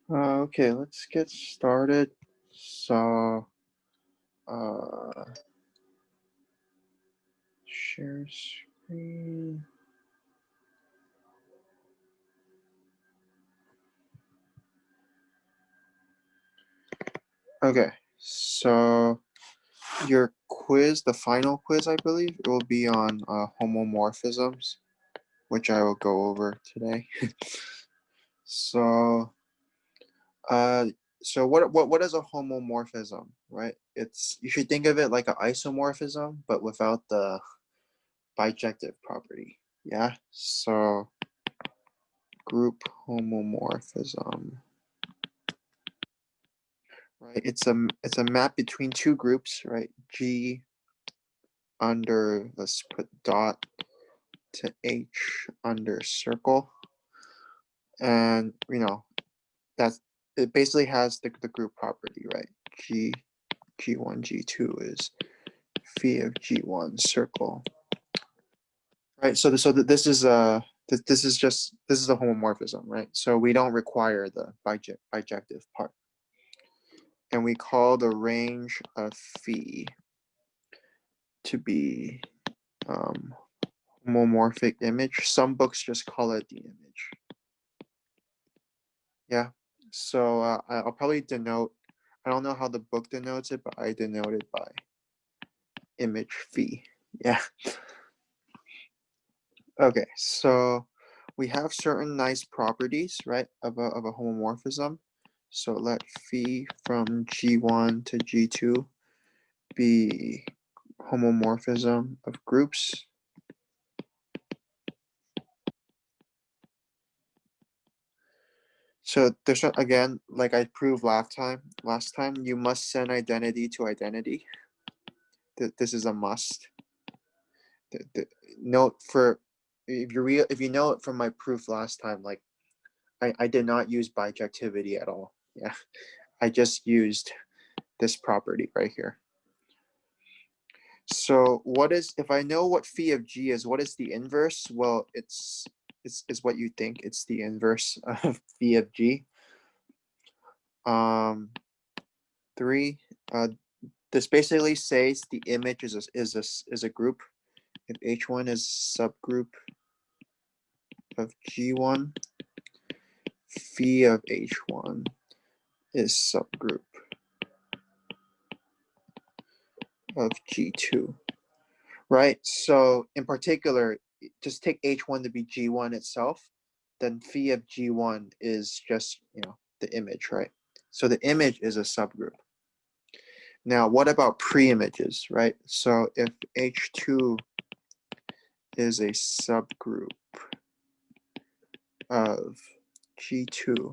Okay, let's get started. So, uh, share screen. Okay, so your quiz, the final quiz, I believe, it will be on homomorphisms, which I will go over today. So, uh, so what is a homomorphism, right? It's you should think of it like an isomorphism, but without the bijective property. Yeah. So group homomorphism, right? It's a map between two groups, right? G under, let's put dot to H under circle, and that's it. Basically has the group property, right? G1 G2 is phi of G1 circle, right? This is this is a homomorphism, right? So we don't require the bijective part, and we call the range of phi to be homomorphic image. Some books just call it the image. Yeah. So I'll probably denote. I don't know how the book denotes it, but I denote it by image phi. Yeah. Okay. So we have certain nice properties, right, of a homomorphism. So let phi from G1 to G2 be homomorphism of groups. So there's again, like I proved last time, you must send identity to identity. This is a must. The note for if you know it from my proof last time, like I did not use bijectivity at all. Yeah, I just used this property right here. So what is, if I know what phi of G is, what is the inverse? Well, it's what you think. It's the inverse of phi of G. 3. This basically says the image is a group. If H1 is subgroup of G1, phi of H1 is subgroup of G2, right? So in particular, just take H1 to be G1 itself, then phi of G1 is just, the image, right? So the image is a subgroup. Now, what about pre-images, right? So if H2 is a subgroup of G2,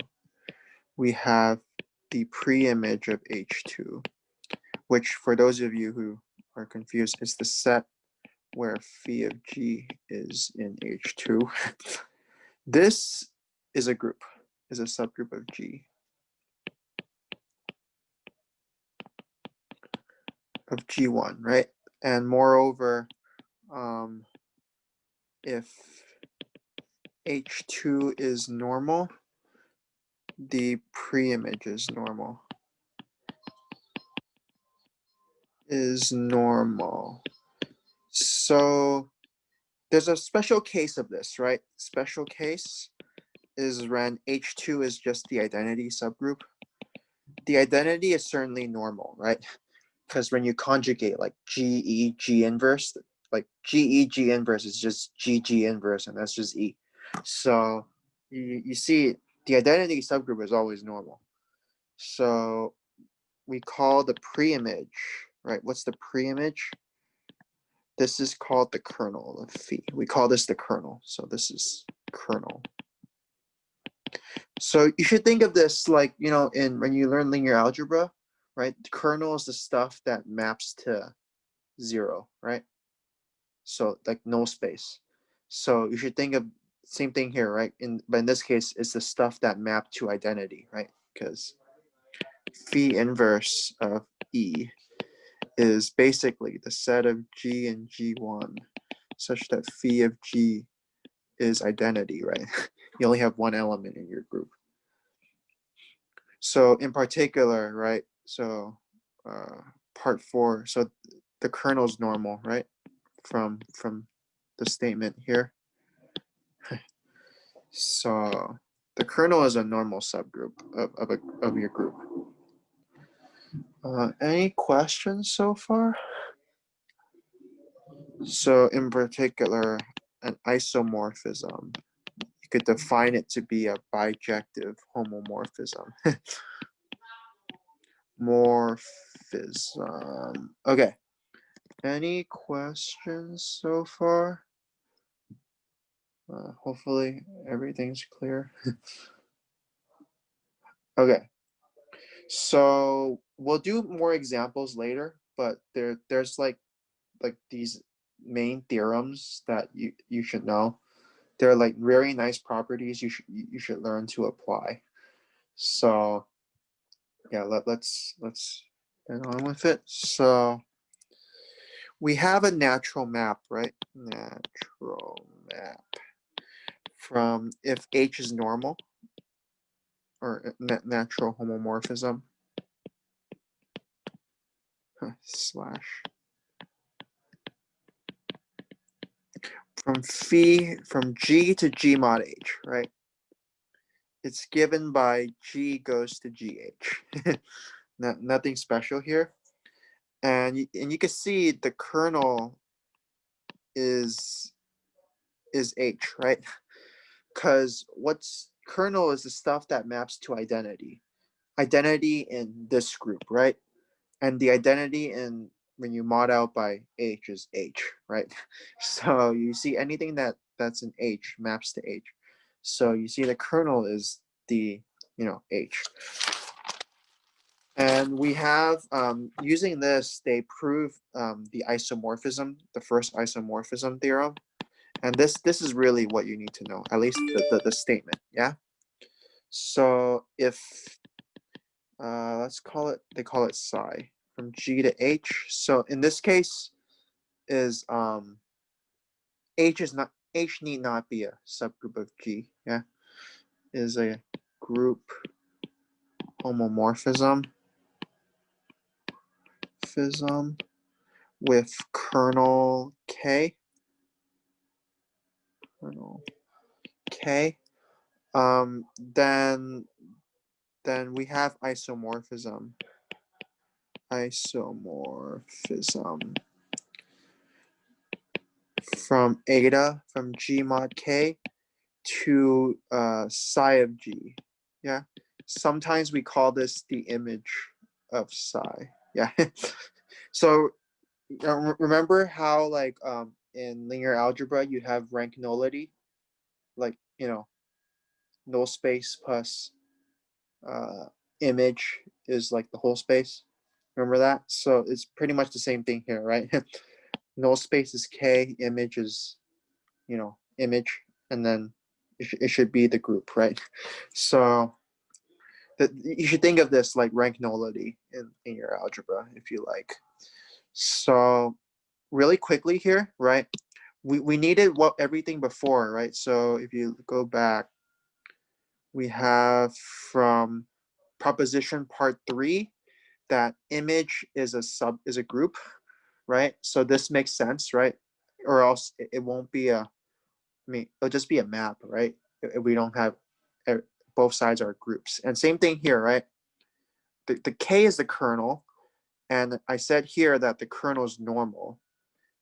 we have the pre-image of H2, which for those of you who are confused is the set where phi of G is in H2. This is a group, is a subgroup of G. Of G1, right? And moreover, if H2 is normal, the pre-image is normal. Is normal. So there's a special case of this, right? Special case is when H2 is just the identity subgroup. The identity is certainly normal, right? Because when you conjugate like GE, G inverse, like GE, G inverse is just GG inverse, and that's just E. So you see the identity subgroup is always normal. So we call the pre-image, right? What's the pre-image? This is called the kernel of phi. We call this the kernel. So this is kernel. So you should think of this like, in when you learn linear algebra, right? The kernel is the stuff that maps to 0, right? So like no space. So you should think of same thing here, right? But in this case, it's the stuff that map to identity, right? Because phi inverse of E is basically the set of G and G1 such that phi of G is identity, right? You only have one element in your group. So in particular, right? So part 4. So the kernel is normal, right? From the statement here. So the kernel is a normal subgroup of your group. Any questions so far? So in particular, an isomorphism, you could define it to be a bijective homomorphism. Morphism. Okay. Any questions so far? Hopefully everything's clear. Okay. So we'll do more examples later, but there's like these main theorems that you should know. They're like very nice properties you should learn to apply. So yeah, let's get on with it. So we have a natural map, right? Natural map from if H is normal or natural homomorphism slash from G to G mod H, right? It's given by G goes to GH. Nothing special here. And you can see the kernel is H, right? Because what's kernel is the stuff that maps to identity. Identity in this group, right? And the identity in when you mod out by H is H, right? So you see anything that's an H maps to H. So you see the kernel is the H. And we have, using this, they prove the isomorphism, the first isomorphism theorem. And this is really what you need to know, at least the statement, yeah? So if, let's call it, they call it psi, from G to H. So in this case is, H need not be a subgroup of G, yeah? Is a group homomorphism with kernel K. Kernel K. Then we have isomorphism. Isomorphism from eta from G mod K to psi of G. Yeah. Sometimes we call this the image of psi. Yeah. So remember how like in linear algebra you have rank nullity, like null space plus image is like the whole space. Remember that? So it's pretty much the same thing here, right? Null space is K, image is image, and then it should be the group, right? So you should think of this like rank nullity in your algebra if you like. So really quickly here, right? We needed everything before, right? So if you go back, we have from proposition part 3 that image is a group, right? So this makes sense, right? Or else it won't be it'll just be a map, right? If we don't have both sides are groups. And same thing here, right? The K is the kernel, and I said here that the kernel is normal.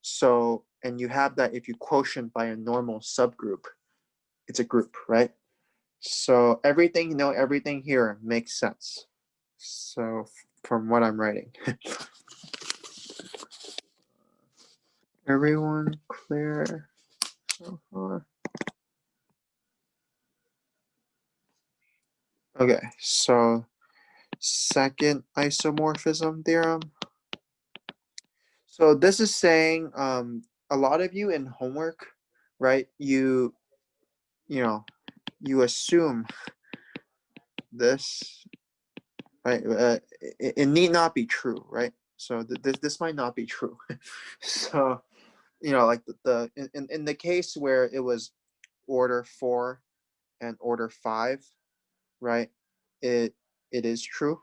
So, and you have that if you quotient by a normal subgroup, it's a group, right? So everything, everything here makes sense. So from what I'm writing. Everyone clear so far? Okay, so second isomorphism theorem. So this is saying a lot of you in homework, right? You assume this, right? It need not be true, right? So this might not be true. So like in the case where it was order 4 and order 5, right? it is true,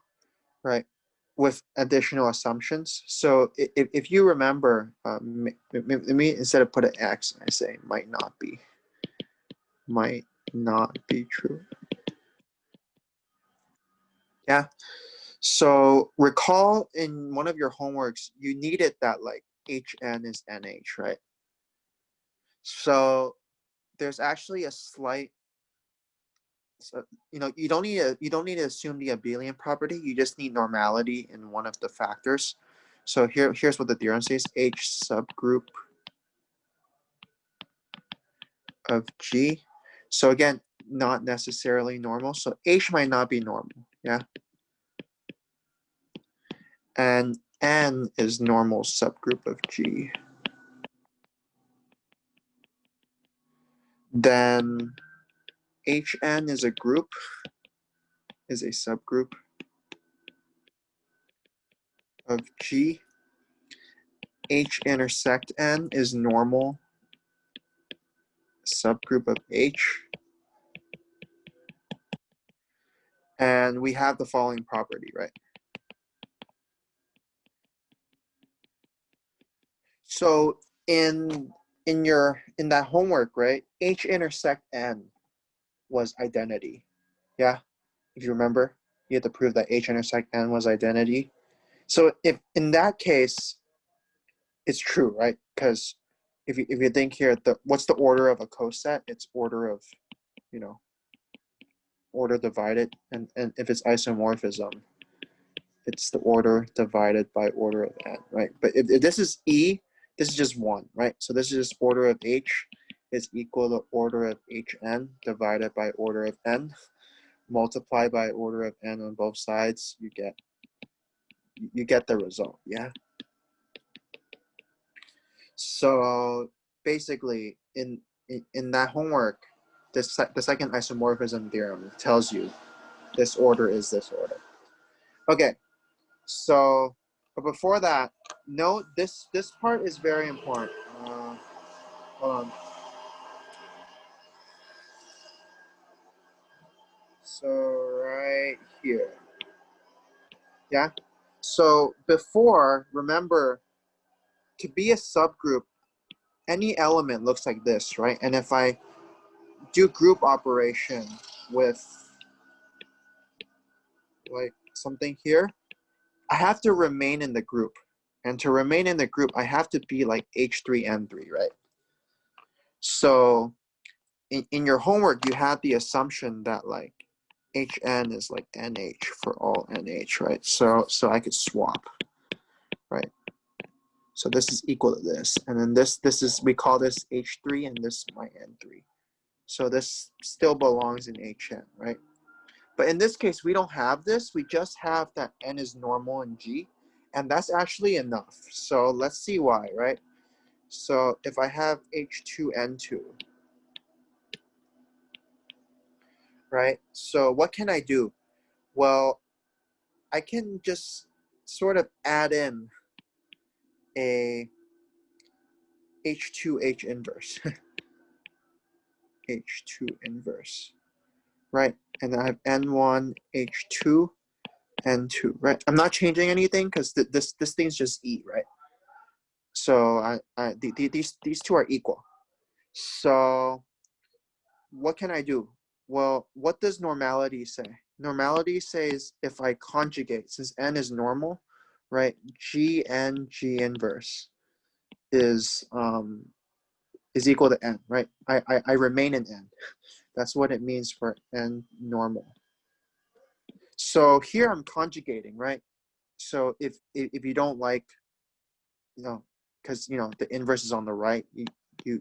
right? With additional assumptions. So if you remember, let me, instead of put an X, I say might not be true. Yeah. So recall in one of your homeworks, you needed that like Hn is Nh, right? So there's actually a slight, so, you don't need to assume the abelian property. You just need normality in one of the factors. So here's what the theorem says: H subgroup of G. So again, not necessarily normal. So H might not be normal. Yeah. And N is normal subgroup of G. Then Hn is a group, is a subgroup of G. H intersect N is normal subgroup of H. And we have the following property, right? So in that homework, right, H intersect N was identity. Yeah, if you remember, you had to prove that H intersect N was identity. So if in that case, it's true, right? Because if you think here, what's the order of a coset? It's order of, order divided, and if it's isomorphism, it's the order divided by order of n, right? But if this is E, this is just 1, right? So this is just order of H is equal to order of Hn divided by order of n, multiply by order of n on both sides, you get the result, yeah? So basically, in that homework, the second isomorphism theorem tells you this order is this order. Okay, so but before that, note this part is very important. Hold on. So right here, yeah. So before, remember, to be a subgroup, any element looks like this, right? And if I do group operation with like something here, I have to remain in the group. And to remain in the group, I have to be like H3N3, right? So in your homework, you had the assumption that like Hn is like Nh for all Nh, right? So I could swap, right? So this is equal to this. And then this is, we call this H3 and this is my N3. So this still belongs in Hn, right? But in this case, we don't have this. We just have that N is normal in G. And that's actually enough. So let's see why, right? So if I have H2N2, right? So what can I do? Well, I can just sort of add in a H2H inverse. H2 inverse, right? And then I have N1, H2, N2, right? I'm not changing anything because this thing's just E, right? So these two are equal. So what can I do? Well, what does normality say? Normality says if I conjugate, since n is normal, right? Gn G inverse is equal to n, right? I remain in n. That's what it means for n normal. So here I'm conjugating, right? So if you don't like, because the inverse is on the right, you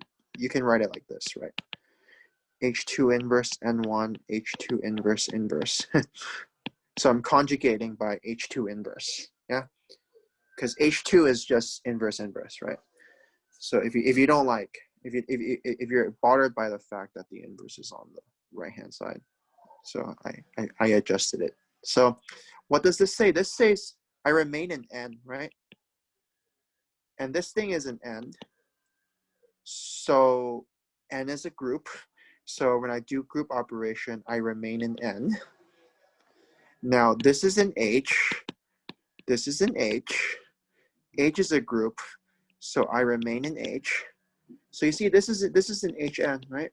can write it like this, right? H2 inverse N1, H2 inverse inverse. So I'm conjugating by H2 inverse, yeah? Because H2 is just inverse inverse, right? So if you don't like, if you're bothered by the fact that the inverse is on the right-hand side, so I adjusted it. So what does this say? This says I remain in N, right? And this thing is an N. So N is a group. So when I do group operation, I remain in N. Now this is an H. This is an H. H is a group, so I remain in H. So you see, this is an HN, right?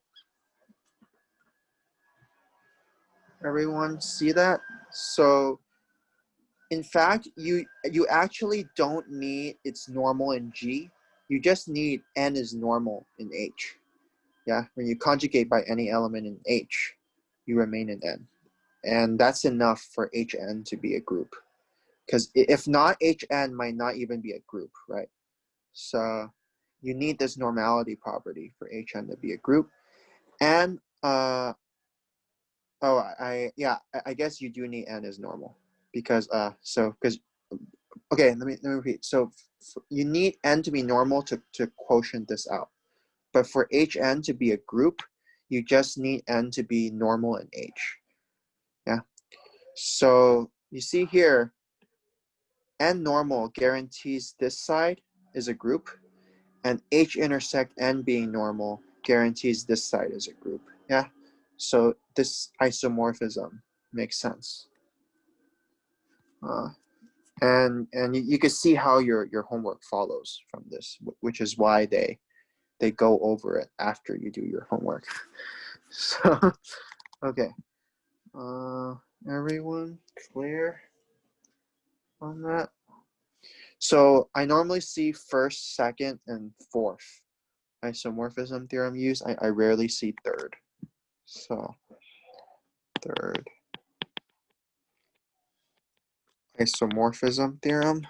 Everyone see that? So in fact, you actually don't need its normal in G. You just need N is normal in H. Yeah, when you conjugate by any element in H, you remain in N. And that's enough for HN to be a group. Because if not, HN might not even be a group, right? So you need this normality property for HN to be a group. And I guess you do need N as normal because okay, let me repeat. So you need N to be normal to quotient this out. But for HN to be a group, you just need N to be normal in H. Yeah. So you see here, N normal guarantees this side is a group, and H intersect N being normal guarantees this side is a group. Yeah. So this isomorphism makes sense. And you can see how your homework follows from this, which is why they go over it after you do your homework. So, okay. Everyone clear on that? So I normally see first, second, and fourth isomorphism theorem used. I rarely see third. So third isomorphism theorem.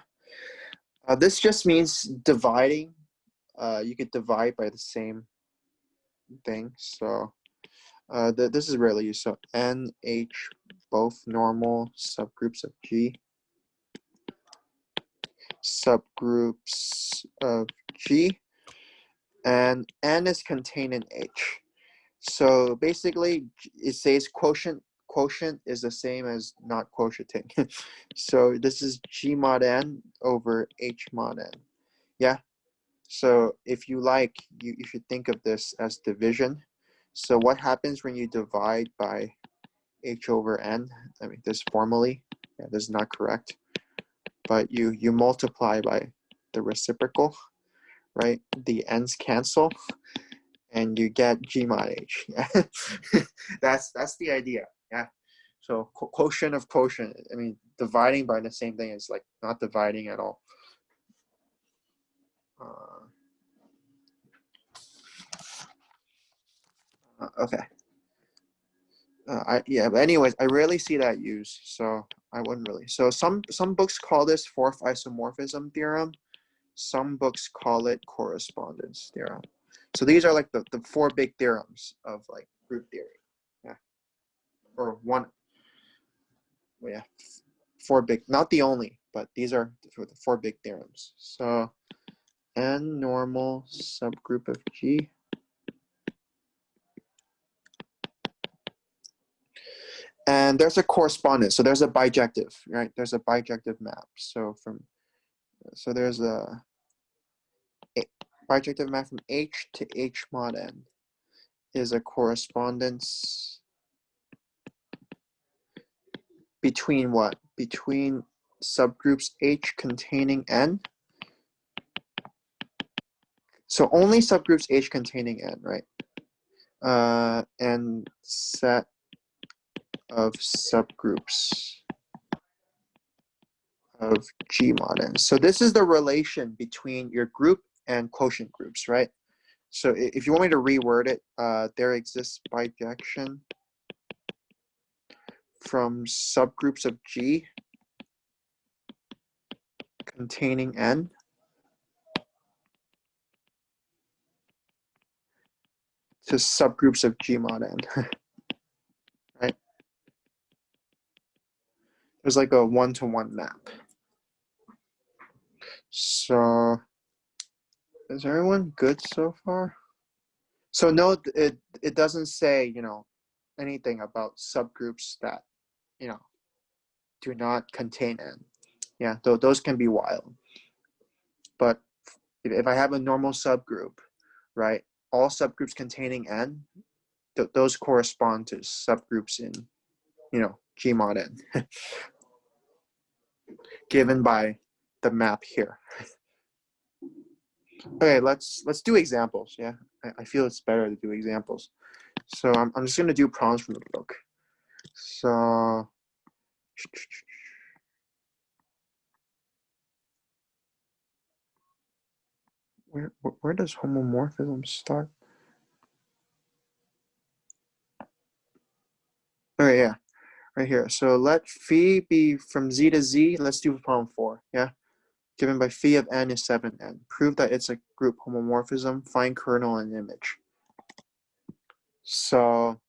This just means dividing. You could divide by the same thing. So this is rarely used. So N, H, both normal subgroups of G. Subgroups of G. And N is contained in H. So basically, it says quotient is the same as not quotienting. So this is G mod N over H mod N. Yeah. So if you like, you should think of this as division. So what happens when you divide by H over N? I mean, this formally, yeah, this is not correct. But you multiply by the reciprocal, right? The N's cancel, and you get G mod H. Yeah. That's the idea. Yeah. So quotient of quotient. I mean, dividing by the same thing is like not dividing at all. Okay. But anyways, I rarely see that used, so I wouldn't really. So some books call this fourth isomorphism theorem. Some books call it correspondence theorem. So these are like the four big theorems of like group theory. Yeah. Or one. Well, yeah. Four big, not the only, but these are the four big theorems. So N normal subgroup of G. And there's a correspondence. So there's a bijective, right? There's a bijective map. So there's a bijective map from H to H mod N is a correspondence between what? Between subgroups H containing N. So only subgroups H containing N, right? And set of subgroups of G mod N. So this is the relation between your group and quotient groups, right? So if you want me to reword it, there exists bijection from subgroups of G containing N to subgroups of G mod N, right? There's like a one-to-one map. So is everyone good so far? So no, it doesn't say, anything about subgroups that, do not contain N. Yeah, those can be wild. But if I have a normal subgroup, right, all subgroups containing N, those correspond to subgroups in, G mod n, given by the map here. Okay, let's do examples. Yeah, I feel it's better to do examples. So I'm just gonna do problems from the book. So where does homomorphism start? Okay, yeah, right here. So let phi be from z to z. Let's do problem 4. Yeah, given by phi of n is 7n. Prove that it's a group homomorphism. Find kernel and image. So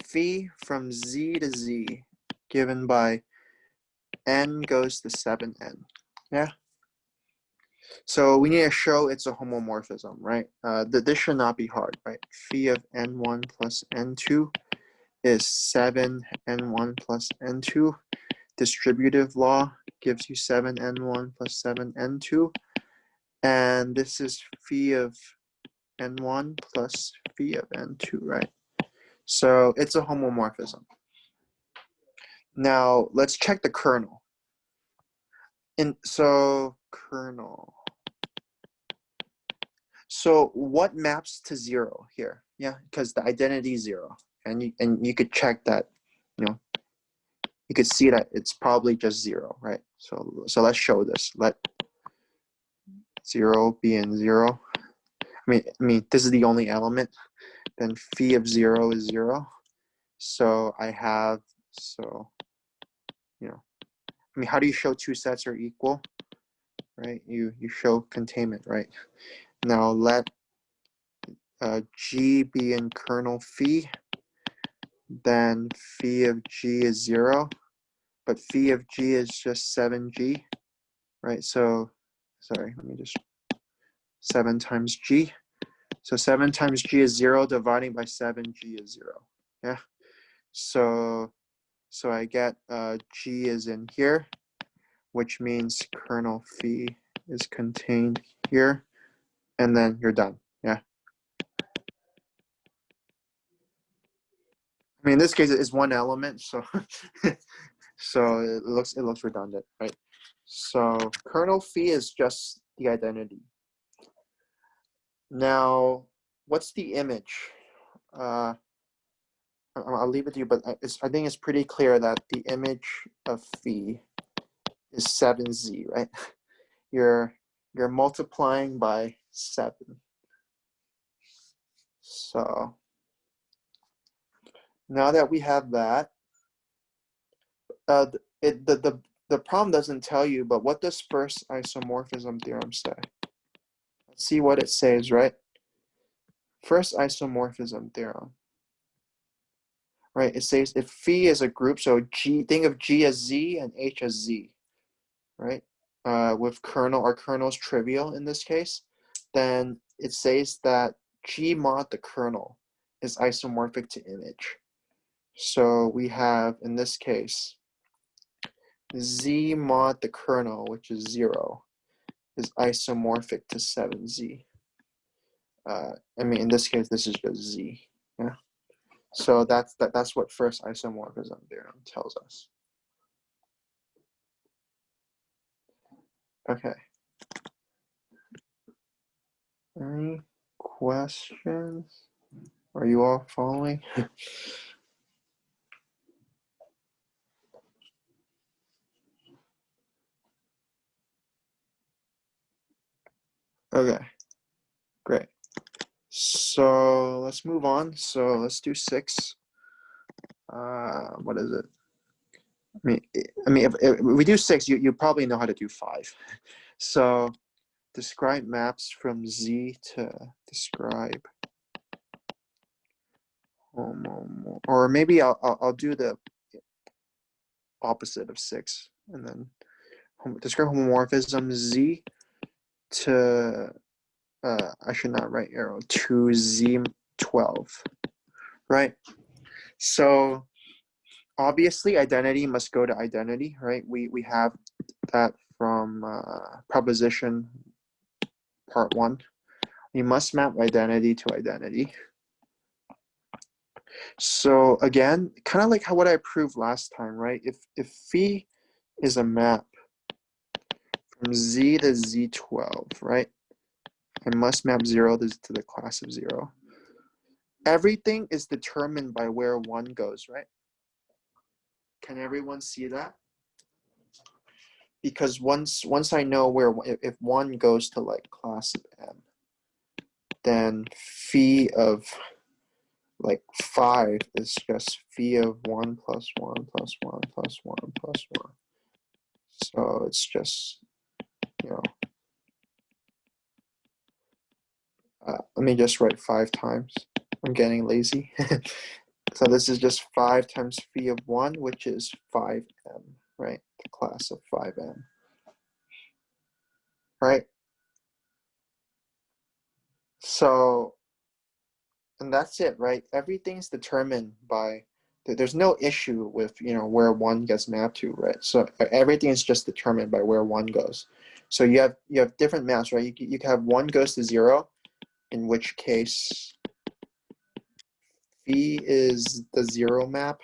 phi from z to z, given by n goes to 7n. Yeah. So we need to show it's a homomorphism, right? This should not be hard, right? Phi of n1 plus n2 is 7n1 plus n2. Distributive law gives you 7n1 plus 7n2. And this is phi of n1 plus phi of n2, right? So it's a homomorphism. Now let's check the kernel. So kernel. So what maps to 0 here? Yeah, because the identity is 0, and you could check that. You could see that it's probably just 0, right? So let's show this. Let 0 be in 0. I mean this is the only element. Then phi of 0 is 0. So I have how do you show two sets are equal? Right? You show containment, right? Now let G be in kernel phi, then phi of G is 0, but phi of G is just 7G, right? So, sorry, let me just, 7 times G. So 7 times G is 0, dividing by 7G is 0, yeah? So I get G is in here, which means kernel phi is contained here, and then you're done, yeah? I mean, in this case, it's one element, so so it looks redundant, right? So kernel phi is just the identity. Now, what's the image? I'll leave it to you, but I think it's pretty clear that the image of phi is 7z, right? You're multiplying by 7. So now that we have that, the problem doesn't tell you, but what does first isomorphism theorem say? Let's see what it says, right? First isomorphism theorem, right? It says if phi is a group, so G, think of G as Z and H as Z, right? With kernel, our kernel is trivial in this case, then it says that G mod the kernel is isomorphic to image. So we have, in this case, Z mod the kernel, which is 0, is isomorphic to 7Z. I mean, in this case, this is just Z, yeah? So that's what first isomorphism theorem tells us. Okay. Any questions? Are you all following? Okay, great. So let's move on. So let's do 6. What is it? I mean, if we do 6, you probably know how to do 5. So describe maps from Z to describe or maybe I'll do the opposite of 6, and then describe homomorphism Z to I should not write arrow to Z12, right? So obviously identity must go to identity, right? We have that from proposition part 1. We must map identity to identity. So again, kind of like what I proved last time, right? If phi is a map from Z to Z12, right? I must map 0 to the class of 0. Everything is determined by where 1 goes, right? Can everyone see that? Because once I know where, if 1 goes to like class of M, then phi of like 5 is just phi of 1 plus 1 plus 1 plus 1 plus 1. So it's just, you know, let me just write 5 times. I'm getting lazy. So this is just 5 times phi of 1, which is 5m, right? The class of 5m, right? So, and that's it, right? Everything's determined by, there's no issue with, you know, where 1 gets mapped to, right? So everything is just determined by where 1 goes. So you have different maps, right? You can have 1 goes to 0, in which case phi is the 0 map.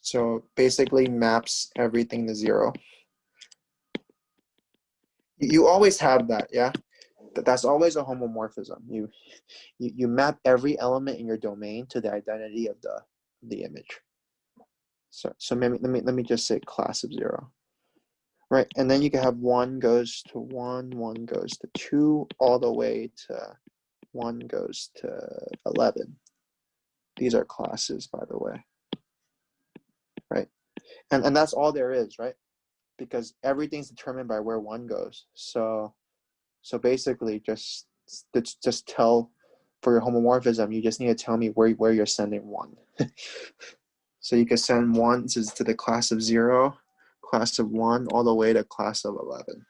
So basically maps everything to 0. You always have that, yeah? That's always a homomorphism. You map every element in your domain to the identity of the image. So maybe let me just say class of 0. Right, and then you can have 1 goes to 1, 1 goes to 2, all the way to 1 goes to 11. These are classes, by the way. Right? And that's all there is, right? Because everything's determined by where 1 goes. So basically just tell, for your homomorphism, you just need to tell me where you're sending 1. So you can send 1 to the class of 0, class of 1, all the way to class of 11.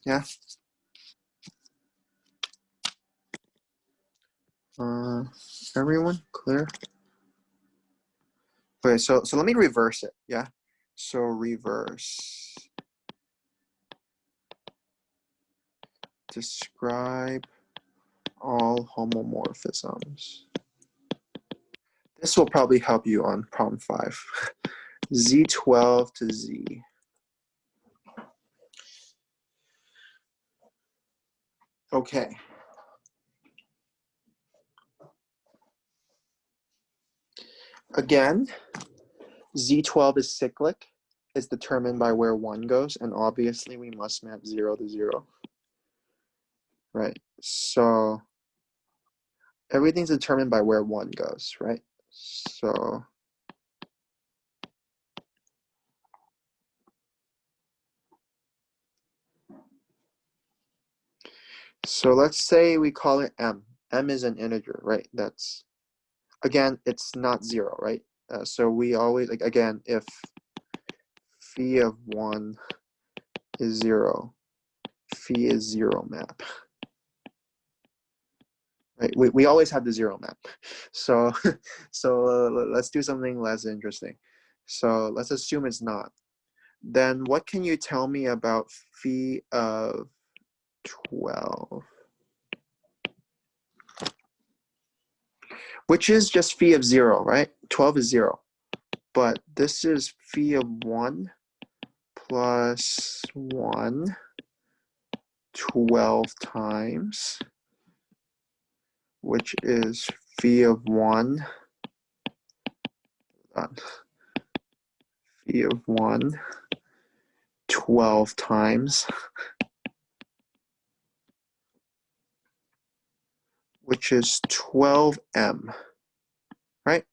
Yeah. Everyone clear? Okay, so let me reverse it. Yeah. So reverse. Describe all homomorphisms. This will probably help you on problem 5. Z12 to Z. Okay. Again, Z12 is cyclic. It's determined by where 1 goes, and obviously we must map 0 to 0. Right. So everything's determined by where 1 goes, right? So let's say we call it M. M is an integer, right? That's, again, it's not 0, right? So we always, like, again, if phi of 1 is 0, phi is 0 map. Right? We always have the 0 map. So let's do something less interesting. So let's assume it's not. Then what can you tell me about phi of 12? Which is just phi of 0, right? 12 is 0. But this is phi of 1 plus 1 12 times, which is phi of 1, phi of 1 12 times, which is 12m, right?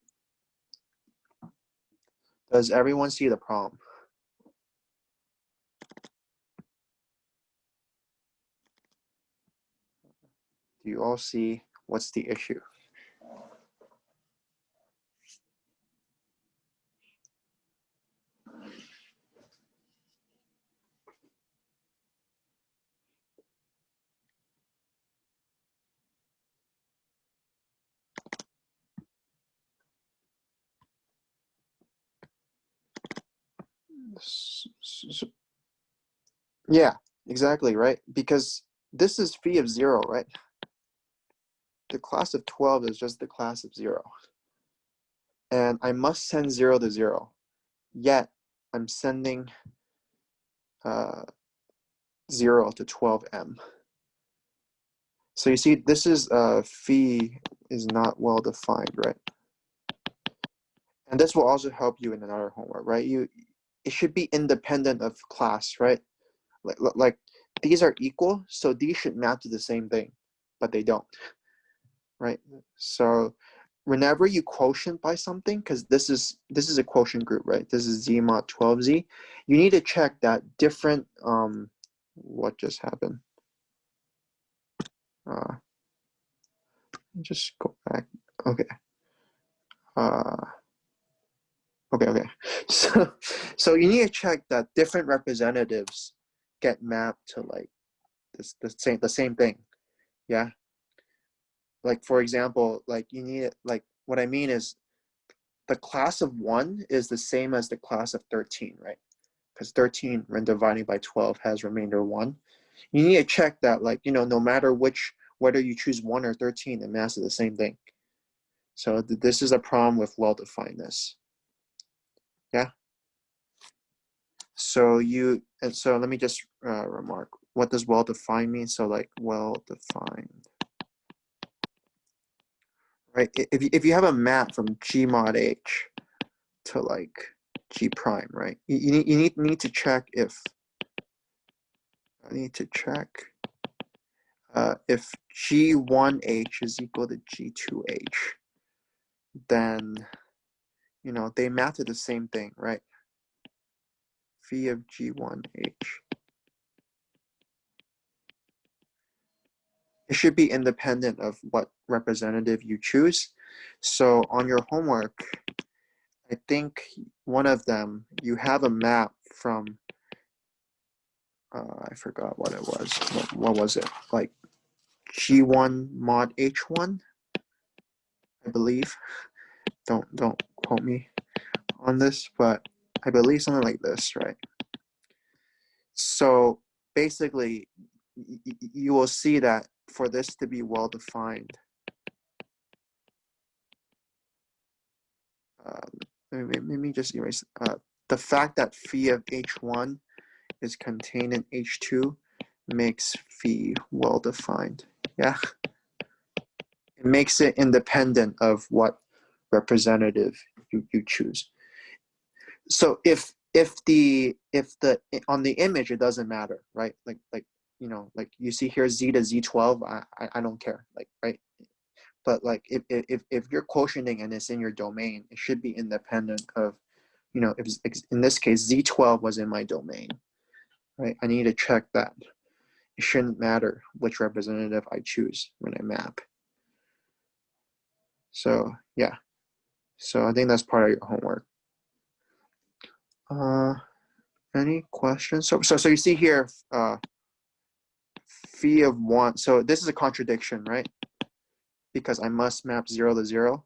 Does everyone see the problem? Do you all see what's the issue? Yeah, exactly, right? Because this is phi of 0, right? the class of 12 is just the class of 0. And I must send 0 to 0. Yet, I'm sending 0 to 12m. So you see, this is phi is not well defined, right? And this will also help you in another homework, right? It should be independent of class, right? Like these are equal, so these should map to the same thing, but they don't, right? So whenever you quotient by something, because this is a quotient group, right? This is Z mod 12Z. You need to check that different. What just happened? Just go back. Okay. Okay. So you need to check that different representatives get mapped to like the same thing. Yeah. Like for example, like you need like what I mean is the class of 1 is the same as the class of 13, right? Because 13 when dividing by 12 has remainder 1. You need to check that, like, no matter whether you choose 1 or 13, it maps to the same thing. So this is a problem with well-definedness. Yeah. So let me just remark, what does well-defined mean? So like well-defined, right? If you have a map from G mod H to like G prime, right? You need to check if if G1H is equal to G2H, then they map to the same thing, right? Phi of G1H. It should be independent of what representative you choose. So on your homework, I think one of them, you have a map from, I forgot what it was. What was it? Like G1 mod H1, I believe. Don't quote me on this, but I believe something like this, right? So basically, you will see that for this to be well defined, let me just erase the fact that phi of H1 is contained in H2 makes phi well defined. Yeah, it makes it independent of what representative you choose. So if the on the image it doesn't matter, right? Like like you see here Z to Z12, I don't care, like, right? But like if you're quotienting and it's in your domain, it should be independent of, if in this case Z12 was in my domain, right? I need to check that. It shouldn't matter which representative I choose when I map. So yeah, so I think that's part of your homework. Any questions? So you see here, phi of 1. So this is a contradiction, right? Because I must map 0 to 0.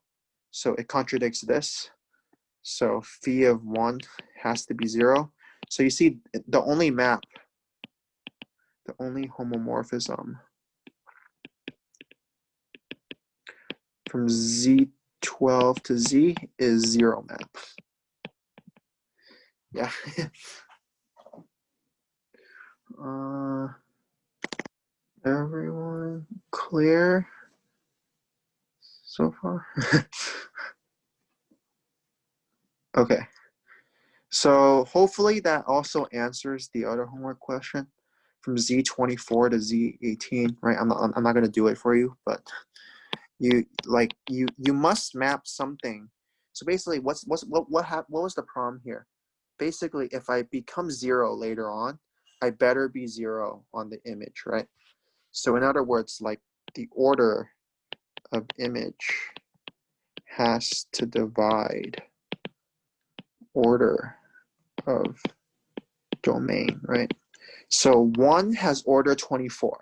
So it contradicts this. So phi of 1 has to be 0. So you see the only map, the only homomorphism from Z12 to Z is 0 map. Yeah. Everyone clear so far? Okay. So hopefully that also answers the other homework question from Z24 to Z18, right? I'm not going to do it for you, but you must map something. So basically, what was the problem here? Basically, if I become 0 later on, I better be 0 on the image, right? So in other words, like the order of image has to divide order of domain, right? So 1 has order 24.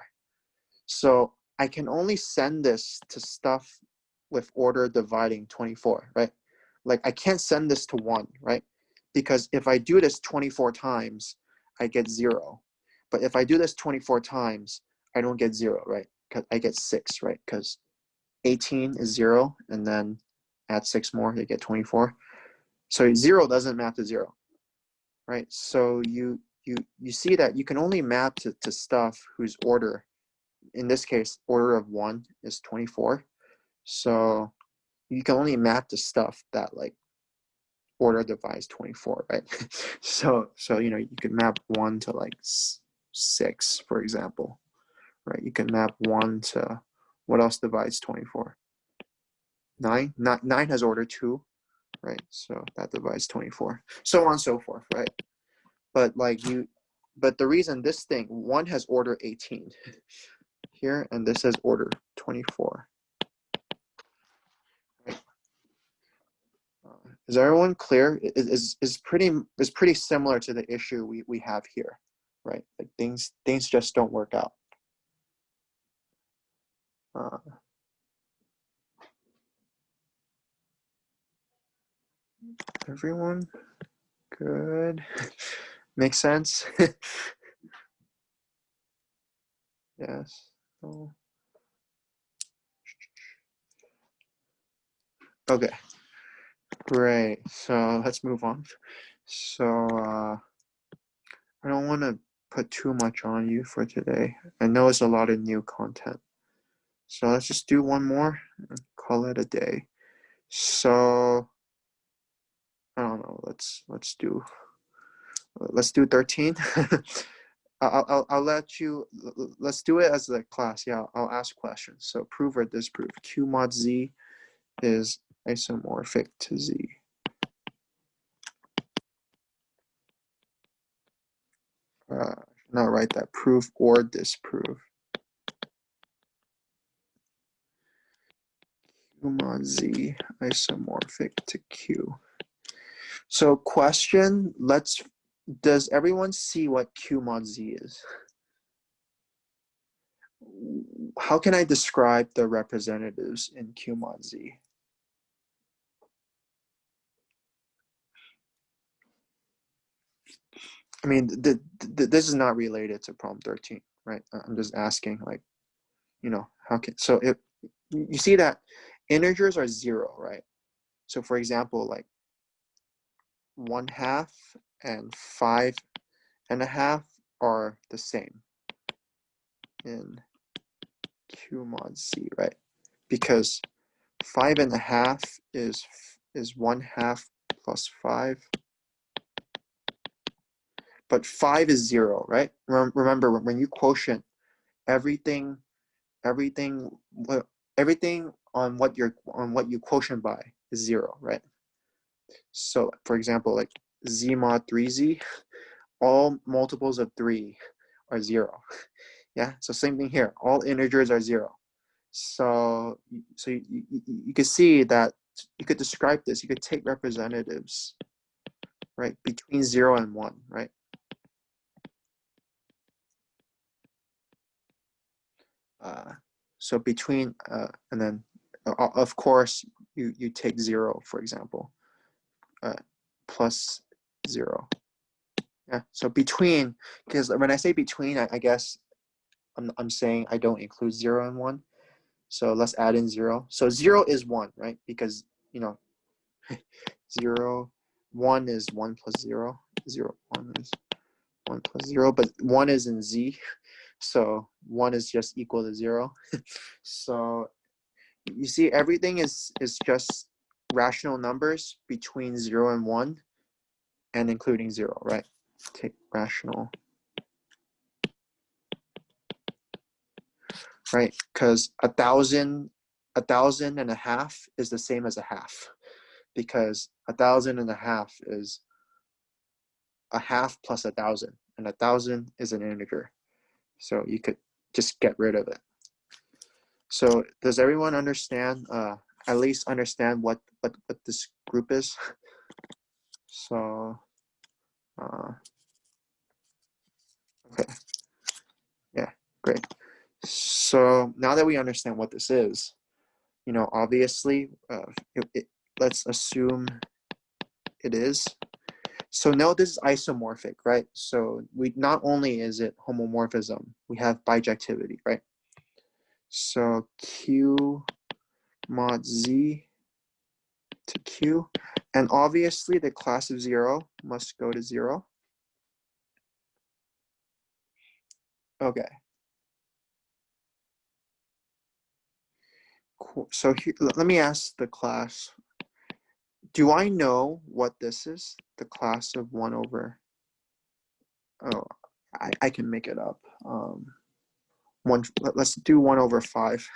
So I can only send this to stuff with order dividing 24, right? Like I can't send this to 1, right? Because if I do this 24 times, I get 0. But if I do this 24 times, I don't get 0, right? Because I get 6, right? Because 18 is 0, and then add 6 more, you get 24. So 0 doesn't map to 0, right? So you see that you can only map to stuff whose order, in this case, order of 1 is 24. So you can only map to stuff that like order divides 24, right? so you can map 1 to like 6, for example, right? You can map 1 to what else divides 24? 9. 9 has order 2, right? So that divides 24, so on and so forth, right? But but the reason this thing, 1 has order 18 here, and this has order 24. Right? Is everyone clear? Is pretty similar to the issue we have here, right? Like things just don't work out. Everyone good? Makes sense? Yes. Oh. Okay. Great. So let's move on. So I don't want to put too much on you for today. I know it's a lot of new content. So let's just do one more and call it a day. So I don't know. Let's do 13. I'll let you. Let's do it as a class. Yeah, I'll ask questions. So prove or disprove. Q mod Z is isomorphic to Z. Not write that. Prove or disprove. Q mod Z isomorphic to Q. So question, does everyone see what Q mod Z is? How can I describe the representatives in Q mod Z? I mean, this is not related to problem 13, right? I'm just asking, like, how can, so if you see that integers are 0, right? So for example, like 1/2 and 5.5 are the same in Q mod Z, right? Because 5.5 is 1/2 plus 5, but 5 is 0, right? Remember, when you quotient, everything on what you quotient by is 0, right? So for example, like Z mod 3Z, all multiples of 3 are 0. Yeah, so same thing here, all integers are 0. So you could see that you could describe this, you could take representatives, right, between 0 and 1, right? So between, and then of course you take 0, for example, plus 0. Yeah, so between, because when I say between, I guess I'm saying I don't include 0 and 1. So let's add in 0. So 0 is 1, right? Because 0, 1 is 1 plus 0. 0, 1 is 1 plus 0, but 1 is in Z. So 1 is just equal to 0. So you see, everything is just rational numbers between 0 and 1 and including 0, right? Take rational, right? Because 1,000.5 is the same as a half, because 1,000.5 is a half plus 1,000, and 1,000 is an integer. So you could just get rid of it. So does everyone understand, at least understand what this group is? So, okay, yeah, great. So now that we understand what this is, obviously, let's assume it is. So now this is isomorphic, right? So we not only is it homomorphism, we have bijectivity, right? So Q mod Z to Q. And obviously the class of 0 must go to 0. Okay. Cool. So here, let me ask the class. Do I know what this is? The class of 1 over. Oh, I can make it up. Let's do 1 over 5.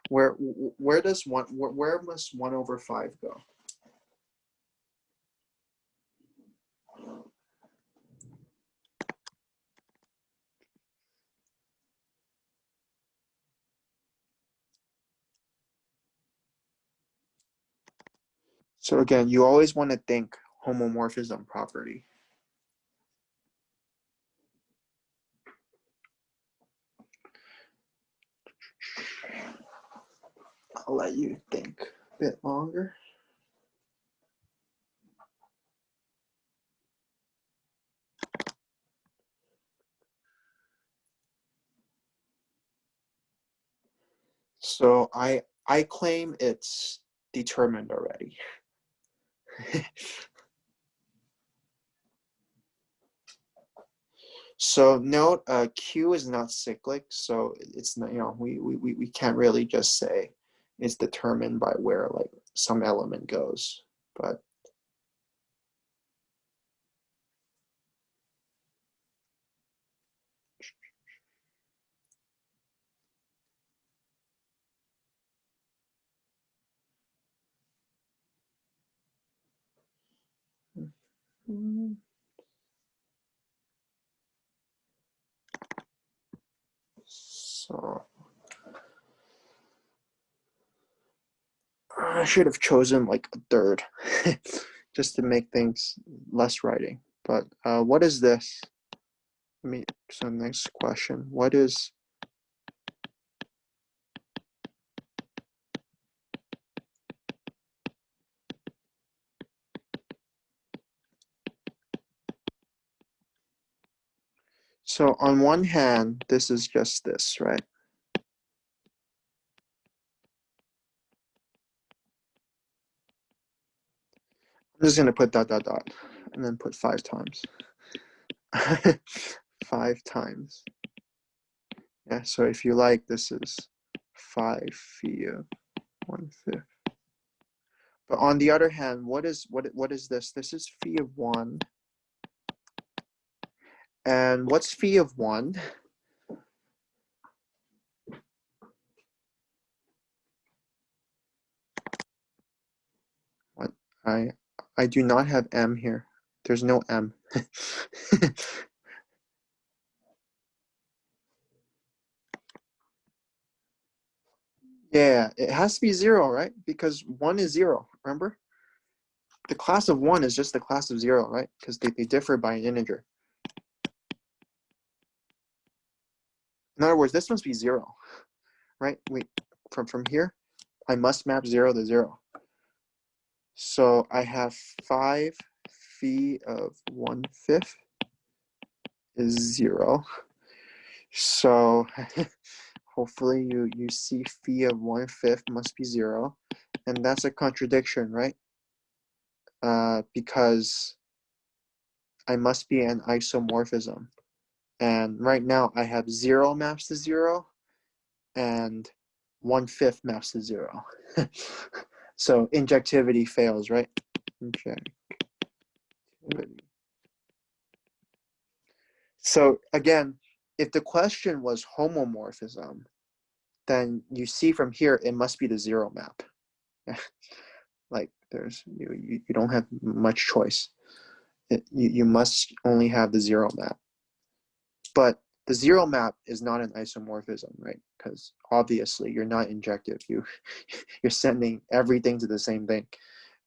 where does where must 1 over 5 go? So again, you always want to think homomorphism property. I'll let you think a bit longer. So I claim it's determined already. So note, Q is not cyclic, so it's not, we can't really just say it's determined by where like some element goes, but so I should have chosen like a third just to make things less writing. But what is this? So next question, what is so on one hand, this is just this, right? I'm just gonna put dot dot dot and then put 5 times. 5 times. Yeah, so if you like, this is 5 phi of 1/5. But on the other hand, what is this? This is phi of 1. And what's phi of 1? What? I do not have m here. There's no m. Yeah, it has to be 0, right? Because 1 is 0, remember? The class of 1 is just the class of 0, right? Because they differ by an integer. In other words, this must be 0, right? From here, I must map 0 to 0. So I have 5 phi of 1/5 is 0. So hopefully you see phi of 1/5 must be 0. And that's a contradiction, right? Because I must be an isomorphism. And right now I have 0 maps to 0 and 1/5 maps to 0. So injectivity fails, right? Injectivity. So again, if the question was homomorphism, then you see from here it must be the 0 map. Like there's you don't have much choice. You must only have the 0 map. But the 0 map is not an isomorphism, right? Because obviously you're not injective. You're sending everything to the same thing.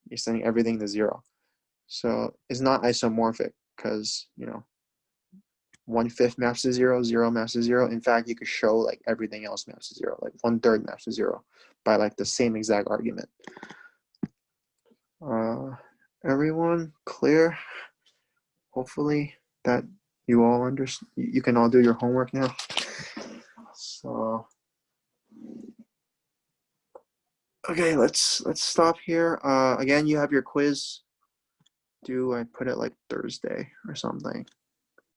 You're sending everything to 0. So it's not isomorphic because 1/5 maps to 0, 0 maps to 0. In fact, you could show like everything else maps to 0, like 1/3 maps to 0 by like the same exact argument. Everyone clear? Hopefully that you all understand. You can all do your homework now. So Okay, let's stop here. Again, you have your quiz. Do I put it like Thursday or something?